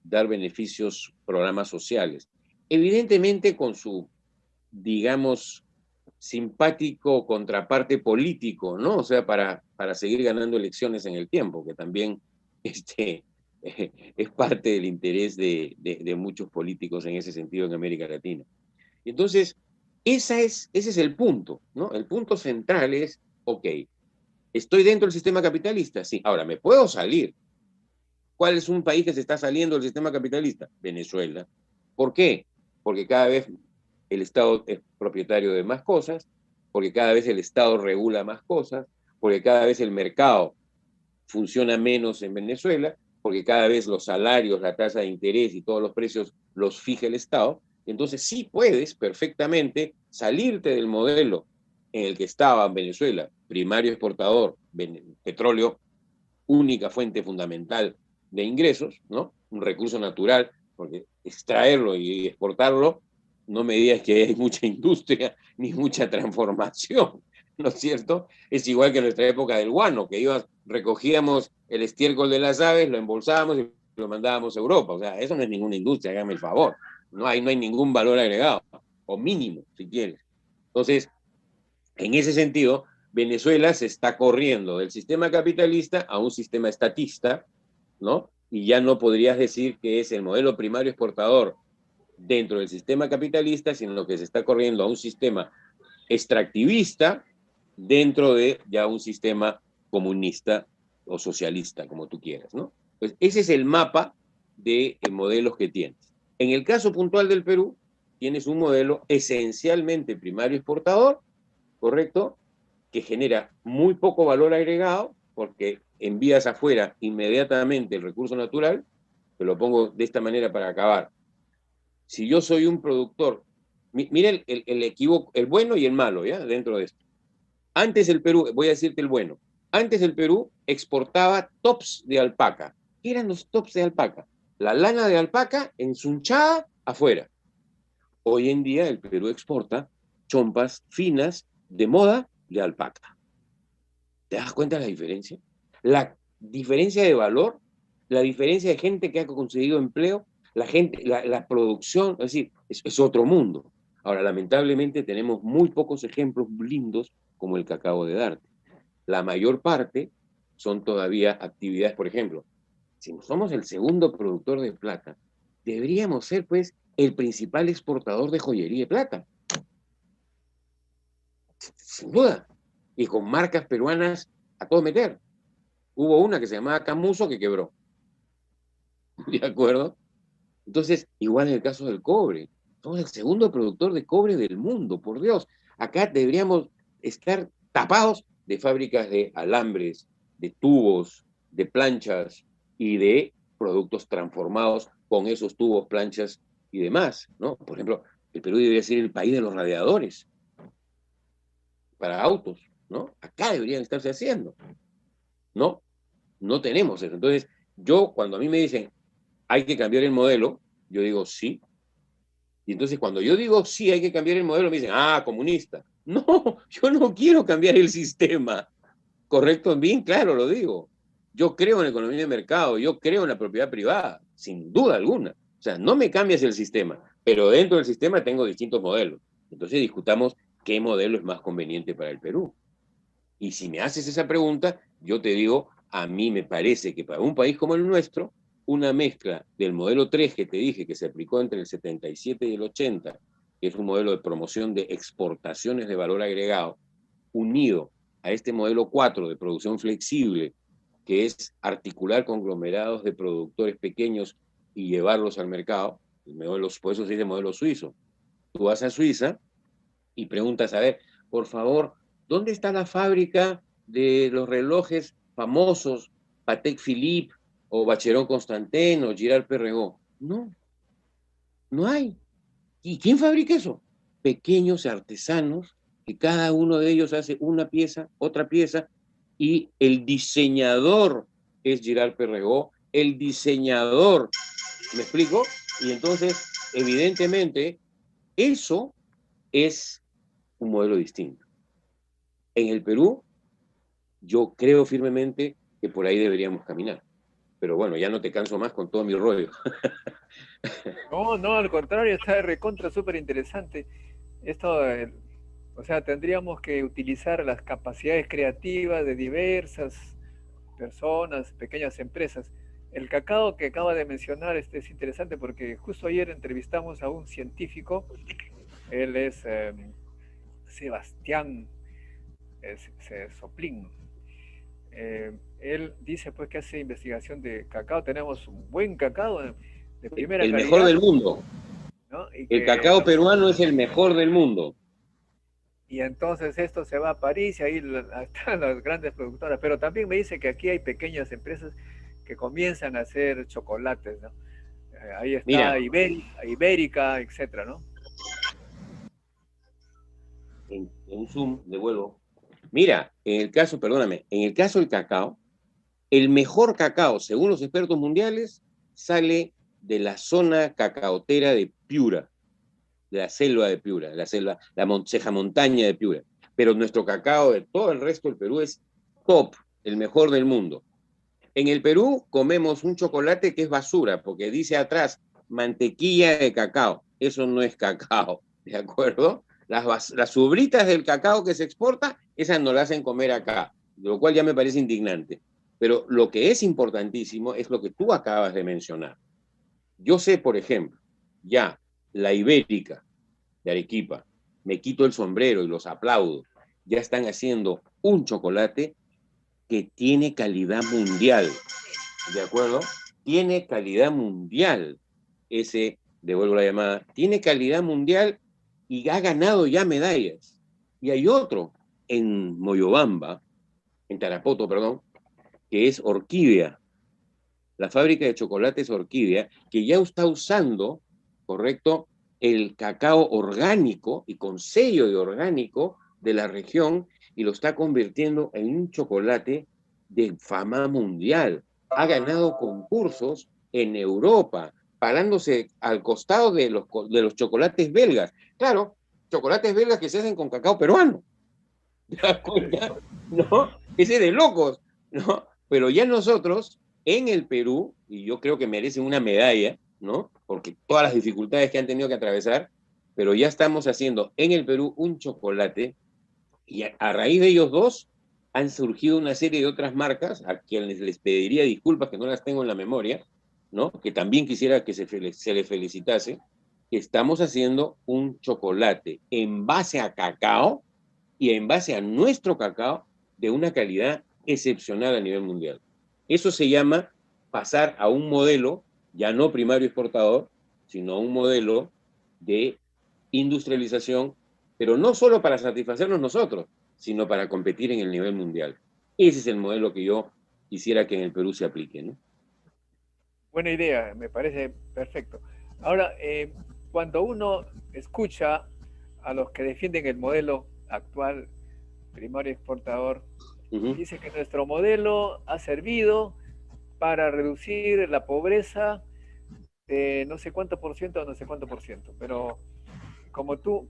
dar beneficios, programas sociales. Evidentemente con su, digamos, simpático contraparte político, ¿no? O sea, para seguir ganando elecciones en el tiempo, que también es parte del interés de muchos políticos en ese sentido en América Latina. Entonces, ese es el punto, ¿no? El punto central es, ok, ¿estoy dentro del sistema capitalista? Sí. Ahora, ¿me puedo salir? ¿Cuál es un país que se está saliendo del sistema capitalista? Venezuela. ¿Por qué? Porque cada vez el Estado es propietario de más cosas, porque cada vez el Estado regula más cosas, porque cada vez el mercado funciona menos en Venezuela, porque cada vez los salarios, la tasa de interés y todos los precios los fija el Estado. Entonces sí puedes perfectamente salirte del modelo en el que estaba Venezuela, primario exportador, petróleo, única fuente fundamental de ingresos, ¿no? Un recurso natural, porque extraerlo y exportarlo, no me digas que hay mucha industria ni mucha transformación, ¿no es cierto? Es igual que en nuestra época del guano, que recogíamos el estiércol de las aves, lo embolsábamos y lo mandábamos a Europa. O sea, eso no es ninguna industria, hágame el favor. No hay ningún valor agregado, o mínimo, si quieres. Entonces, en ese sentido, Venezuela se está corriendo del sistema capitalista a un sistema estatista, ¿no? Y ya no podrías decir que es el modelo primario exportador dentro del sistema capitalista, sino que se está corriendo a un sistema extractivista dentro de ya un sistema comunista o socialista, como tú quieras, ¿no? Pues ese es el mapa de modelos que tienes. En el caso puntual del Perú, tienes un modelo esencialmente primario exportador, ¿correcto? Que genera muy poco valor agregado porque envías afuera inmediatamente el recurso natural. Te lo pongo de esta manera para acabar. Si yo soy un productor, mira el equivoco, el bueno y el malo, ¿ya? Dentro de esto. Antes el Perú, voy a decirte el bueno, antes el Perú exportaba tops de alpaca. ¿Qué eran los tops de alpaca? La lana de alpaca ensunchada afuera. Hoy en día el Perú exporta chompas finas de moda de alpaca. ¿Te das cuenta de la diferencia? La diferencia de valor, la diferencia de gente que ha conseguido empleo, la producción, es decir, es otro mundo. Ahora, lamentablemente tenemos muy pocos ejemplos lindos como el que acabo de darte. La mayor parte son todavía actividades, por ejemplo, si somos el segundo productor de plata, deberíamos ser, pues, el principal exportador de joyería de plata. Sin duda. Y con marcas peruanas a todo meter. Hubo una que se llamaba Camuso que quebró. ¿De acuerdo? Entonces, igual en el caso del cobre. Somos el segundo productor de cobre del mundo, por Dios. Acá deberíamos estar tapados de fábricas de alambres, de tubos, de planchas y de productos transformados con esos tubos, planchas y demás, ¿no? Por ejemplo, el Perú debería ser el país de los radiadores para autos, ¿no? Acá deberían estarse haciendo, ¿no? No tenemos eso. Entonces, yo, cuando a mí me dicen, ¿hay que cambiar el modelo? Yo digo sí. Y entonces cuando yo digo sí, hay que cambiar el modelo, me dicen, ah, comunista. No, yo no quiero cambiar el sistema. Correcto, bien claro lo digo. Yo creo en la economía de mercado, yo creo en la propiedad privada, sin duda alguna. O sea, no me cambias el sistema, pero dentro del sistema tengo distintos modelos. Entonces discutamos qué modelo es más conveniente para el Perú. Y si me haces esa pregunta, yo te digo, a mí me parece que para un país como el nuestro, una mezcla del modelo 3 que te dije que se aplicó entre el 77 y el 80, que es un modelo de promoción de exportaciones de valor agregado, unido a este modelo 4 de producción flexible, que es articular conglomerados de productores pequeños y llevarlos al mercado, por eso se dice modelo suizo. Tú vas a Suiza y preguntas, a ver, por favor, ¿dónde está la fábrica de los relojes famosos, Patek Philippe, o Vacheron Constantin, o Girard Perregaux? No, no hay. ¿Y quién fabrica eso? Pequeños artesanos, que cada uno de ellos hace una pieza, otra pieza, y el diseñador es Girard Perregaux, el diseñador, ¿me explico? Y entonces, evidentemente, eso es un modelo distinto. En el Perú, yo creo firmemente que por ahí deberíamos caminar. Pero bueno, ya no te canso más con todo mi rollo. No, no, al contrario, está recontra súper interesante. Esto, o sea, tendríamos que utilizar las capacidades creativas de diversas personas, pequeñas empresas. El cacao que acaba de mencionar es interesante porque justo ayer entrevistamos a un científico, él es Sebastián Soplín. Él dice pues que hace investigación de cacao, tenemos un buen cacao de primera El mejor calidad, del mundo. ¿no? El cacao peruano es el mejor del mundo. Y entonces esto se va a París y ahí están las grandes productoras. Pero también me dice que aquí hay pequeñas empresas que comienzan a hacer chocolates, ¿no? Ahí está Mira, Ibérica, etcétera, ¿no? en Zoom, devuelvo. Mira, en el caso, perdóname, en el caso del cacao, el mejor cacao, según los expertos mundiales, sale de la zona cacaotera de Piura, de la selva de Piura, la ceja montaña de Piura. Pero nuestro cacao de todo el resto del Perú es top, el mejor del mundo. En el Perú comemos un chocolate que es basura, porque dice atrás mantequilla de cacao. Eso no es cacao, ¿de acuerdo? Las subritas del cacao que se exporta, esas no las hacen comer acá, lo cual ya me parece indignante. Pero lo que es importantísimo es lo que tú acabas de mencionar. Yo sé, por ejemplo, ya la Ibérica de Arequipa, me quito el sombrero y los aplaudo, ya están haciendo un chocolate que tiene calidad mundial, ¿de acuerdo? Tiene calidad mundial. Ese, devuelvo la llamada, tiene calidad mundial y ha ganado ya medallas. Y hay otro en Moyobamba, en Tarapoto, perdón, que es Orquídea. La fábrica de chocolates Orquídea, que ya está usando, correcto, el cacao orgánico y con sello de orgánico de la región y lo está convirtiendo en un chocolate de fama mundial. Ha ganado concursos en Europa, parándose al costado de los chocolates belgas. Claro, chocolates belgas que se hacen con cacao peruano. ¿Te das cuenta? ¿No? Ese de locos, ¿no? Pero ya nosotros, en el Perú, y yo creo que merecen una medalla, ¿no? Porque todas las dificultades que han tenido que atravesar, pero ya estamos haciendo en el Perú un chocolate, y a raíz de ellos dos han surgido una serie de otras marcas, a quienes les pediría disculpas que no las tengo en la memoria, ¿no? Que también quisiera que se les felicitase, que estamos haciendo un chocolate en base a cacao, y en base a nuestro cacao de una calidad excepcional a nivel mundial. Eso se llama pasar a un modelo, ya no primario exportador, sino a un modelo de industrialización, pero no solo para satisfacernos nosotros, sino para competir en el nivel mundial. Ese es el modelo que yo quisiera que en el Perú se aplique, ¿no? Buena idea, me parece perfecto. Ahora, cuando uno escucha a los que defienden el modelo actual, primario exportador, dice que nuestro modelo ha servido para reducir la pobreza no sé cuánto por ciento o no sé cuánto por ciento, pero como tú,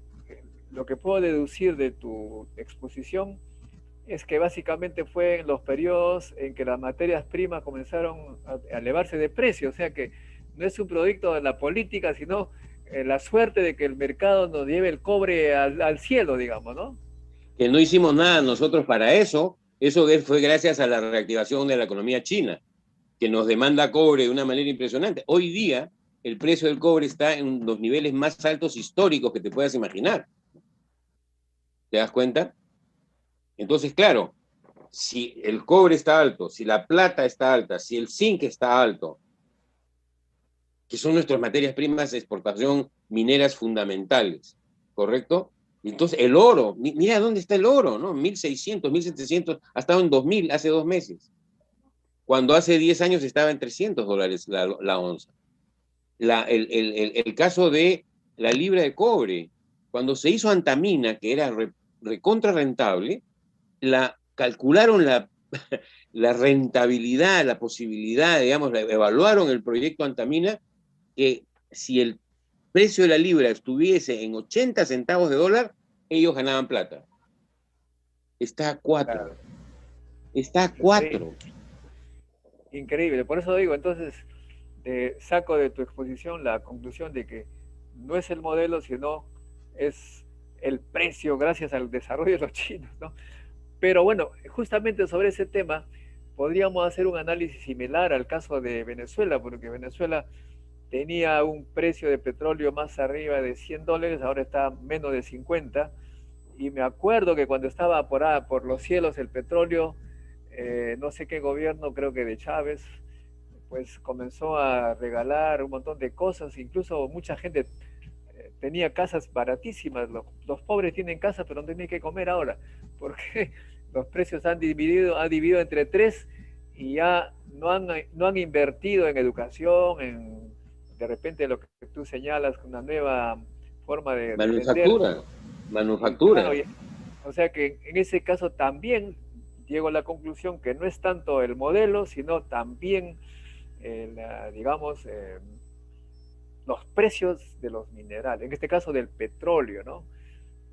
lo que puedo deducir de tu exposición es que básicamente fue en los periodos en que las materias primas comenzaron a elevarse de precio, o sea que no es un producto de la política, sino la suerte de que el mercado nos lleve el cobre al cielo, digamos, ¿no? Que no hicimos nada nosotros para eso. Eso fue gracias a la reactivación de la economía china, que nos demanda cobre de una manera impresionante. Hoy día el precio del cobre está en los niveles más altos históricos que te puedas imaginar. ¿Te das cuenta? Entonces, claro, si el cobre está alto, si la plata está alta, si el zinc está alto, que son nuestras materias primas de exportación mineras fundamentales, ¿correcto? Entonces, el oro, mira dónde está el oro, ¿no? 1.600, 1.700, ha estado en 2.000 hace 2 meses, cuando hace 10 años estaba en $300 la onza. El caso de la libra de cobre, cuando se hizo Antamina, que era recontra rentable, calcularon la rentabilidad, la posibilidad, digamos, evaluaron el proyecto Antamina, que si el precio de la libra estuviese en 80 centavos de dólar, ellos ganaban plata. Está a 4. Claro. Está a Increíble. 4. Increíble. Por eso digo, entonces, saco de tu exposición la conclusión de que no es el modelo, sino es el precio gracias al desarrollo de los chinos, ¿no? Pero bueno, justamente sobre ese tema podríamos hacer un análisis similar al caso de Venezuela, porque Venezuela tenía un precio de petróleo más arriba de $100, ahora está menos de 50. Y me acuerdo que cuando estaba por los cielos el petróleo, no sé qué gobierno, creo que de Chávez, pues comenzó a regalar un montón de cosas, incluso mucha gente tenía casas baratísimas, los pobres tienen casas pero no tienen que comer ahora, porque los precios han dividido entre tres y ya no han invertido en educación, de repente lo que tú señalas, una nueva forma de vender. Manufactura. Y Manufactura. claro, o sea que en ese caso también llego a la conclusión que no es tanto el modelo, sino también, digamos, los precios de los minerales, en este caso del petróleo, ¿no?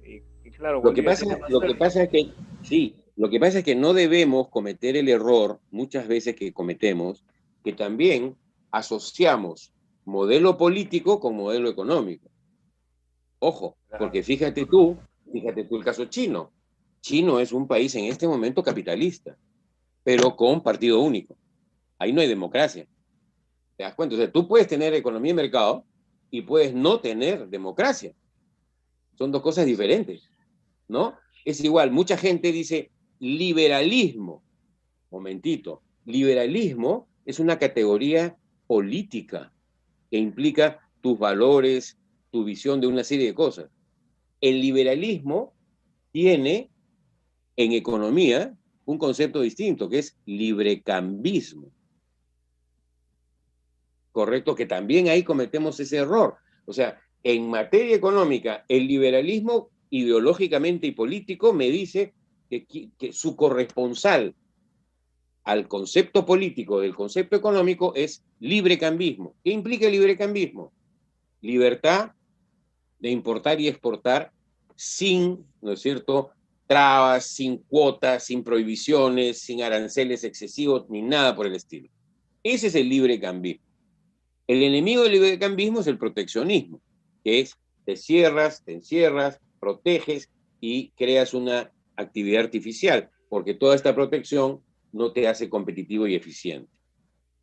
Y claro, Lo que Bolivia pasa, tiene más lo que suerte. pasa es que, sí, lo que pasa es que no debemos cometer el error, muchas veces que cometemos, que también asociamos modelo político con modelo económico. Ojo, porque Claro, fíjate tú el caso chino. Chino es un país en este momento capitalista, pero con partido único. Ahí no hay democracia. ¿Te das cuenta? O sea, tú puedes tener economía y mercado y puedes no tener democracia. Son dos cosas diferentes, ¿no? Es igual, mucha gente dice liberalismo. Momentito. Liberalismo es una categoría política que implica tus valores, tu visión de una serie de cosas. El liberalismo tiene en economía un concepto distinto, que es librecambismo. Correcto, que también ahí cometemos ese error. O sea, en materia económica, el liberalismo ideológicamente y político me dice que su corresponsal al concepto político del concepto económico es librecambismo. ¿Qué implica el librecambismo? Libertad de importar y exportar sin, ¿no es cierto?, trabas, sin cuotas, sin prohibiciones, sin aranceles excesivos, ni nada por el estilo. Ese es el librecambismo. El enemigo del librecambismo es el proteccionismo, que es te encierras, proteges y creas una actividad artificial, porque toda esta protección no te hace competitivo y eficiente.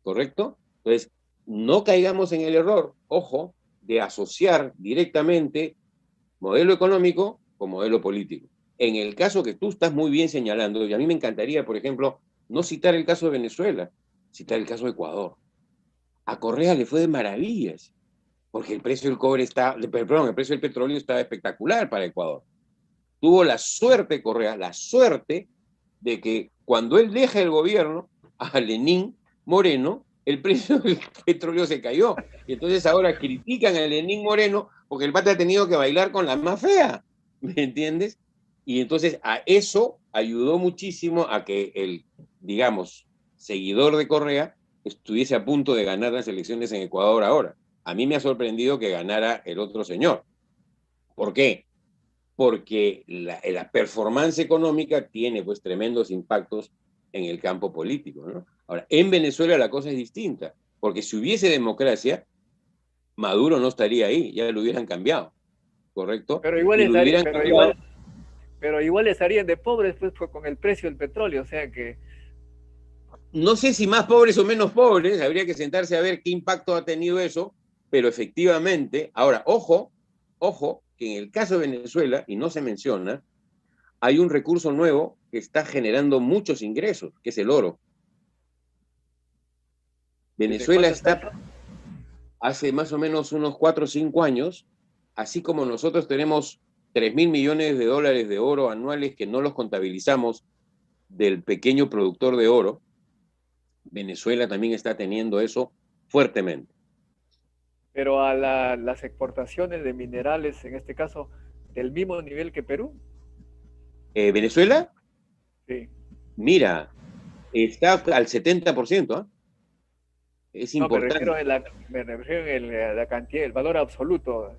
¿Correcto? Entonces, no caigamos en el error, ojo, de asociar directamente modelo económico con modelo político. En el caso que tú estás muy bien señalando, y a mí me encantaría, por ejemplo, no citar el caso de Venezuela, citar el caso de Ecuador. A Correa le fue de maravillas, porque el precio del cobre está, perdón, el precio del petróleo estaba espectacular para Ecuador. Tuvo la suerte, Correa, la suerte de que cuando él deja el gobierno, a Lenín Moreno, el precio del petróleo se cayó. Y entonces ahora critican a Lenín Moreno porque el pata ha tenido que bailar con la más fea, ¿me entiendes? Y entonces a eso ayudó muchísimo a que el, digamos, seguidor de Correa estuviese a punto de ganar las elecciones en Ecuador ahora. a mí me ha sorprendido que ganara el otro señor. ¿Por qué? Porque la performance económica tiene pues tremendos impactos en el campo político, ¿no? Ahora, en Venezuela la cosa es distinta, porque si hubiese democracia, Maduro no estaría ahí, ya lo hubieran cambiado, ¿correcto? Pero igual Y lo estaría, hubieran cambiado. pero igual estarían de pobres pues, con el precio del petróleo, o sea que... No sé si más pobres o menos pobres, habría que sentarse a ver qué impacto ha tenido eso, pero efectivamente, ahora, ojo, que en el caso de Venezuela, y no se menciona, hay un recurso nuevo que está generando muchos ingresos, que es el oro. ¿Desde Venezuela cuándo está eso? está hace más o menos unos 4 o 5 años, así como nosotros tenemos 3.000 millones de dólares de oro anuales que no los contabilizamos del pequeño productor de oro, Venezuela también está teniendo eso fuertemente. Pero a las exportaciones de minerales, en este caso, del mismo nivel que Perú. Venezuela, Sí. mira, está al 70%, ¿eh? Es No, importante. me refiero en la cantidad, el valor absoluto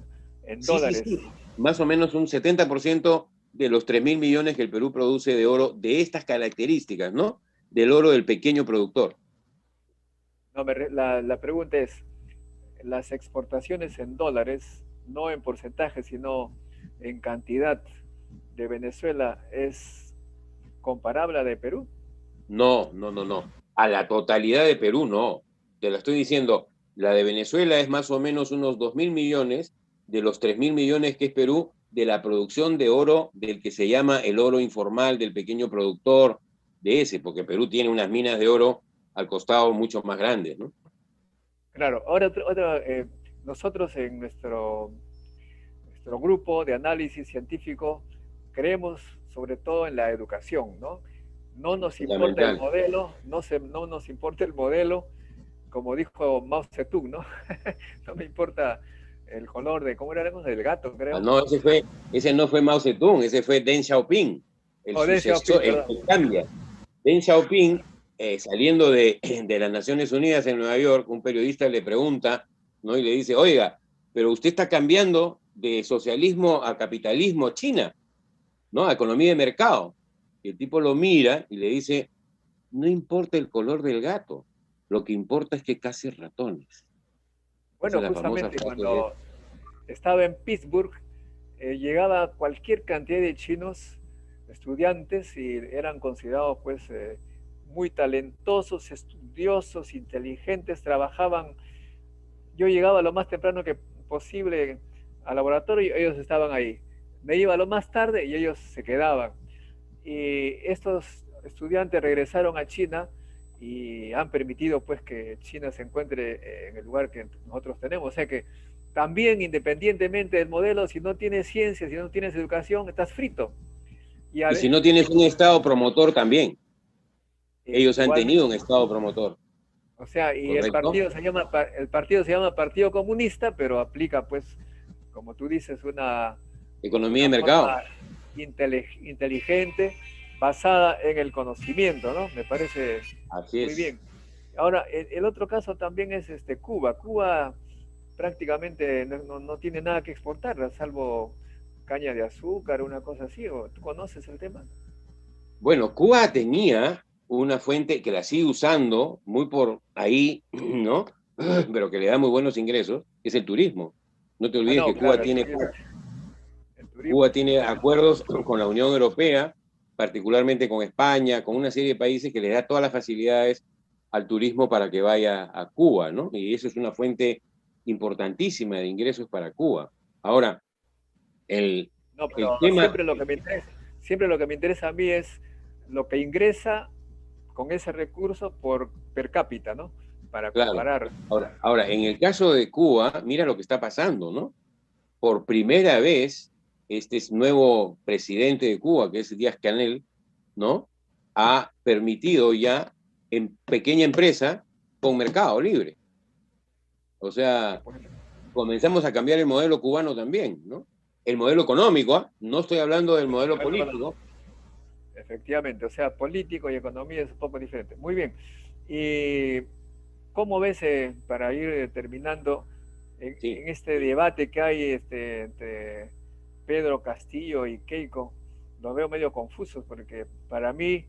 en Sí, sí, dólares. sí. Más o menos un 70% de los 3.000 millones que el Perú produce de oro de estas características, ¿no? Del oro del pequeño productor. No, la pregunta es, las exportaciones en dólares, no en porcentaje, sino en cantidad de Venezuela, ¿es comparable a de Perú? No, no, no, no. A la totalidad de Perú, no. Te lo estoy diciendo. La de Venezuela es más o menos unos 2.000 millones de los 3.000 millones que es Perú, de la producción de oro del que se llama el oro informal, del pequeño productor, de ese, porque Perú tiene unas minas de oro al costado mucho más grandes, ¿no? Claro, ahora nosotros en nuestro grupo de análisis científico creemos sobre todo en la educación, ¿no? No nos importa el Fundamental. modelo, no nos importa el modelo, como dijo Mao Zedong, ¿no? No me importa el color de, ¿cómo era del gato, Ah, creo? no, ese no fue Mao Zedong, ese fue Deng Xiaoping, el O Deng Xiaoping, sucesor, el perdón. que cambia. Deng Xiaoping, saliendo de las Naciones Unidas en Nueva York, un periodista le pregunta, ¿no? Y le dice, oiga, pero usted está cambiando de socialismo a capitalismo China, ¿no? A economía de mercado. Y el tipo lo mira y le dice, no importa el color del gato, lo que importa es que case ratones. Esa Bueno, es la famosa justamente frase de... cuando estaba en Pittsburgh, llegaba cualquier cantidad de chinos, estudiantes, y eran considerados pues muy talentosos, estudiosos, inteligentes, trabajaban. Yo llegaba lo más temprano que posible al laboratorio y ellos estaban ahí. Me iba lo más tarde y ellos se quedaban. Y estos estudiantes regresaron a China y han permitido pues que China se encuentre en el lugar que nosotros tenemos. O sea que también independientemente del modelo, si no tienes ciencia, si no tienes educación, estás frito. Y Y si no tienes un Estado promotor también, ellos han igual, tenido un Estado promotor, o sea, y ¿correcto? el partido se llama Partido Comunista, pero aplica pues, como tú dices, Economía de una mercado, forma inteligente basada en el conocimiento, ¿no? Me parece así muy es. bien. Ahora, el otro caso también es Cuba. Cuba prácticamente no tiene nada que exportar, salvo caña de azúcar, una cosa así. ¿O tú conoces el tema? Bueno, Cuba tenía una fuente que la sigue usando muy por ahí, ¿no? Pero que le da muy buenos ingresos, que es el turismo. No te Ah, olvides no, que claro, el turismo Cuba es tiene acuerdos con la Unión Europea, particularmente con España, con una serie de países que le da todas las facilidades al turismo para que vaya a Cuba, ¿no? Y eso es una fuente importantísima de ingresos para Cuba. Ahora, el, no, el pero tema, siempre lo que me interesa a mí es lo que ingresa con ese recurso por per cápita, ¿no? Para claro, comparar. ahora, en el caso de Cuba, mira lo que está pasando, ¿no? Por primera vez, este nuevo presidente de Cuba, que es Díaz Canel, ¿no? Ha permitido ya en pequeña empresa con mercado libre. O sea, comenzamos a cambiar el modelo cubano también, ¿no? El modelo económico, ¿eh? No estoy hablando del modelo político. Efectivamente, o sea, político y economía es un poco diferente. Muy bien. ¿Y cómo ves, para ir terminando, Sí. en este debate que hay entre Pedro Castillo y Keiko, los veo medio confusos porque para mí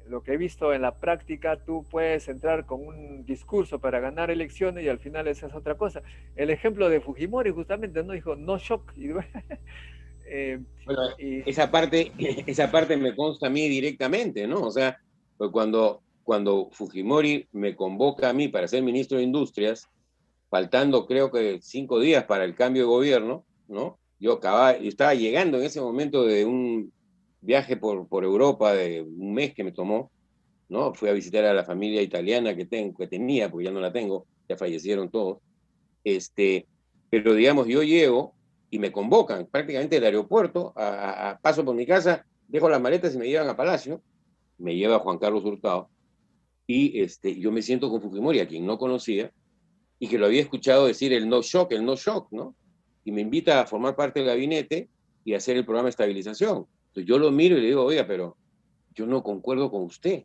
lo que he visto en la práctica, tú puedes entrar con un discurso para ganar elecciones y al final esa es otra cosa. El ejemplo de Fujimori justamente no dijo no shock eh, Bueno, y esa parte me consta a mí directamente, ¿no? O sea, pues cuando Fujimori me convoca a mí para ser ministro de Industrias, faltando creo que 5 días para el cambio de gobierno, ¿no? Yo estaba llegando en ese momento de un viaje por Europa de un mes que me tomó, ¿no? Fui a visitar a la familia italiana que tenía, porque ya no la tengo, ya fallecieron todos. Este, pero digamos, yo llego y me convocan prácticamente del aeropuerto, paso por mi casa, dejo las maletas y me llevan a Palacio, me lleva Juan Carlos Hurtado, y yo me siento con Fujimori, a quien no conocía, y que lo había escuchado decir el no shock, ¿no? Y me invita a formar parte del gabinete y a hacer el programa de estabilización. Entonces yo lo miro y le digo, oiga, pero yo no concuerdo con usted.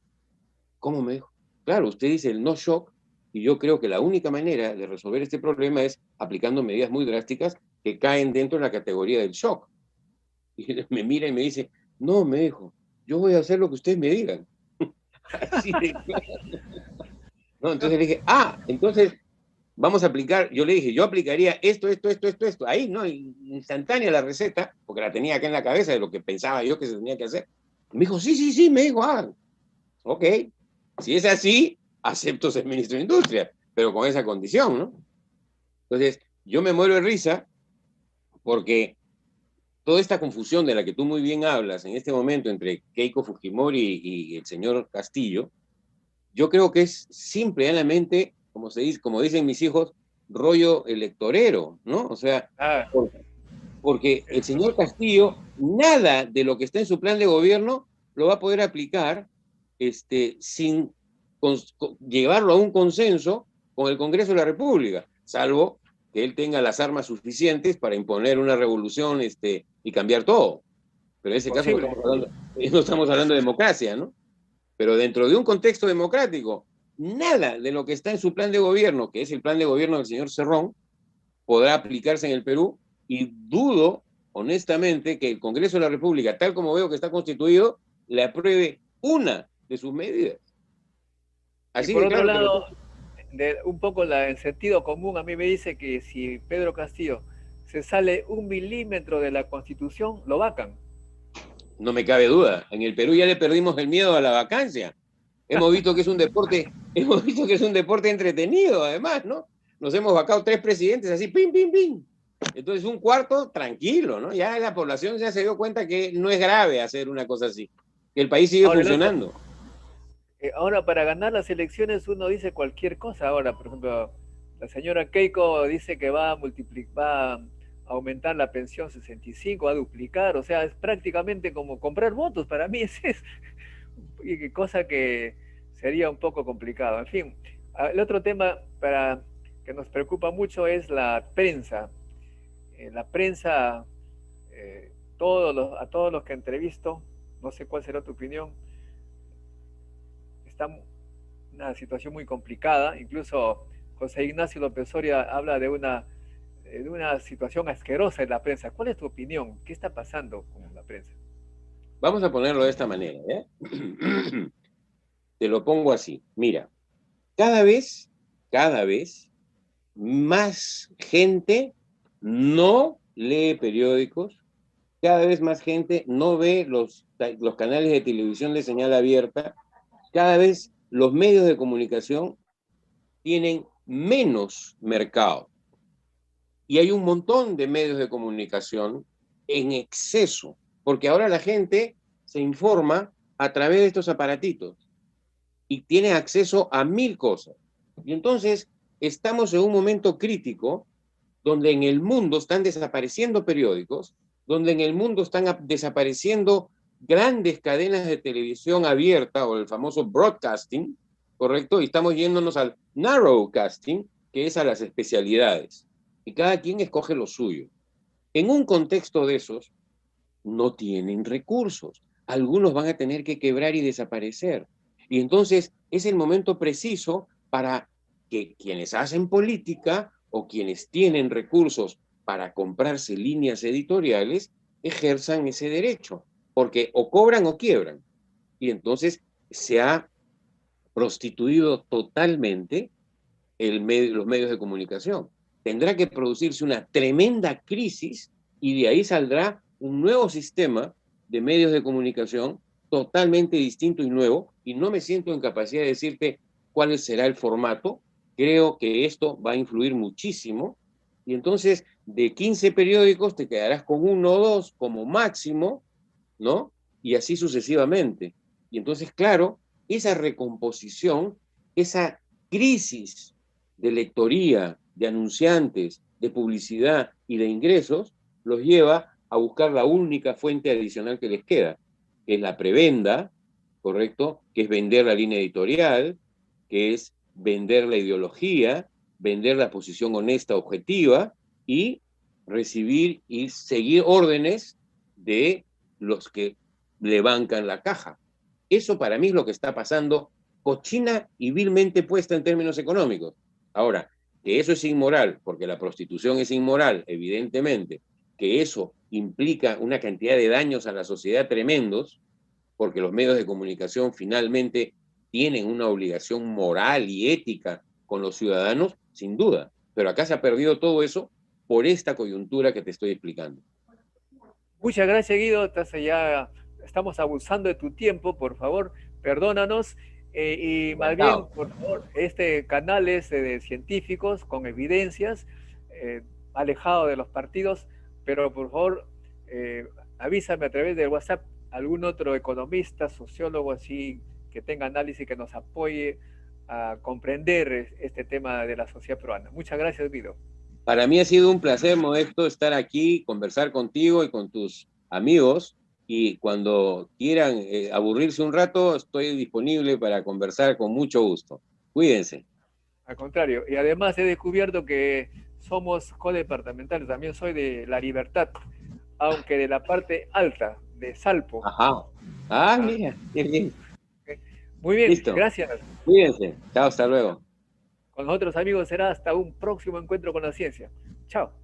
¿Cómo me dijo? Claro, usted dice el no shock, y yo creo que la única manera de resolver este problema es aplicando medidas muy drásticas que caen dentro de la categoría del shock. Y me mira y me dice, no, me dijo, yo voy a hacer lo que ustedes me digan. Así de claro. No, entonces le dije, entonces vamos a aplicar, yo le dije, yo aplicaría esto, ahí, ¿no? Instantánea la receta, porque la tenía acá en la cabeza de lo que pensaba yo que se tenía que hacer. Me dijo, sí, me dijo, ok, si es así, acepto ser ministro de Industria, pero con esa condición, ¿no? Entonces, yo me muero de risa porque toda esta confusión de la que tú muy bien hablas en este momento entre Keiko Fujimori y el señor Castillo, yo creo que es simplemente, como dicen mis hijos, rollo electorero, ¿no? O sea, ah, porque el señor Castillo, nada de lo que está en su plan de gobierno lo va a poder aplicar sin llevarlo a un consenso con el Congreso de la República, salvo que él tenga las armas suficientes para imponer una revolución y cambiar todo. Pero en ese caso imposible. no estamos hablando de democracia, ¿no? Pero dentro de un contexto democrático, nada de lo que está en su plan de gobierno, que es el plan de gobierno del señor Cerrón, podrá aplicarse en el Perú, y dudo honestamente que el Congreso de la República, tal como veo que está constituido, le apruebe una de sus medidas. Y Así por de otro claro te lo lado, digo. un poco el sentido común a mí me dice que si Pedro Castillo se sale 1 milímetro de la Constitución, lo vacan. No me cabe duda. En el Perú ya le perdimos el miedo a la vacancia. Hemos visto que es un deporte, hemos visto que es un deporte entretenido, además, ¿no? Nos hemos vacado 3 presidentes así, pim, pim, pim. Entonces, un cuarto, tranquilo, ¿no? Ya la población ya se dio cuenta que no es grave hacer una cosa así, que el país sigue Ahora, funcionando. ahora para ganar las elecciones uno dice cualquier cosa. Ahora, por ejemplo, la señora Keiko dice que va a aumentar la pensión 65, va a duplicar, o sea, es prácticamente como comprar votos. Para mí es cosa que sería un poco complicado. En fin, el otro tema que nos preocupa mucho es la prensa. La prensa, a todos los que entrevisto, no sé cuál será tu opinión, está en una situación muy complicada. Incluso José Ignacio López Soria habla de una situación asquerosa en la prensa. ¿Cuál es tu opinión? ¿Qué está pasando con la prensa? Vamos a ponerlo de esta manera, ¿eh? Te lo pongo así. Mira, cada vez más gente no lee periódicos, cada vez más gente no ve los canales de televisión de señal abierta, cada vez los medios de comunicación tienen menos mercado. Y hay un montón de medios de comunicación en exceso, porque ahora la gente se informa a través de estos aparatitos y tiene acceso a 1000 cosas. Y entonces estamos en un momento crítico donde en el mundo están desapareciendo periódicos, donde en el mundo están desapareciendo grandes cadenas de televisión abierta o el famoso broadcasting, ¿correcto? Y estamos yéndonos al narrowcasting, que es a las especialidades. Y cada quien escoge lo suyo. En un contexto de esos, no tienen recursos. Algunos van a tener que quebrar y desaparecer. Y entonces es el momento preciso para que quienes hacen política o quienes tienen recursos para comprarse líneas editoriales ejerzan ese derecho, porque o cobran o quiebran. Y entonces se ha prostituido totalmente los medios de comunicación. Tendrá que producirse una tremenda crisis y de ahí saldrá un nuevo sistema de medios de comunicación totalmente distinto y nuevo, y no me siento en capacidad de decirte cuál será el formato. Creo que esto va a influir muchísimo, y entonces de 15 periódicos te quedarás con uno o dos como máximo, ¿no? Y así sucesivamente. Y entonces, claro, esa recomposición, esa crisis de lectoría, de anunciantes, de publicidad y de ingresos, los lleva a buscar la única fuente adicional que les queda, que es la prebenda, ¿correcto? Que es vender la línea editorial, que es vender la ideología, vender la posición honesta, objetiva, y recibir y seguir órdenes de los que le bancan la caja. Eso para mí es lo que está pasando, cochina y vilmente puesta en términos económicos. Ahora, que eso es inmoral, porque la prostitución es inmoral, evidentemente, que eso implica una cantidad de daños a la sociedad tremendos, porque los medios de comunicación finalmente tienen una obligación moral y ética con los ciudadanos, sin duda. Pero acá se ha perdido todo eso por esta coyuntura que te estoy explicando. Muchas gracias, Guido. Entonces ya estamos abusando de tu tiempo, por favor, perdónanos. Y más bien, por favor, este canal es de científicos con evidencias, alejado de los partidos, pero por favor, avísame a través del WhatsApp algún otro economista, sociólogo así, que tenga análisis que nos apoye a comprender este tema de la sociedad peruana. Muchas gracias, Guido. Para mí ha sido un placer, Modesto, estar aquí, conversar contigo y con tus amigos. Y cuando quieran aburrirse un rato, estoy disponible para conversar con mucho gusto. Cuídense. Al contrario, y además he descubierto que somos codepartamentales, también soy de La Libertad, aunque de la parte alta, de Salpo. Ajá. Ah, mira, bien, bien. Muy bien, Listo. gracias. Cuídense. Chao, hasta luego. Con nosotros, amigos, será hasta un próximo encuentro con la ciencia. Chao.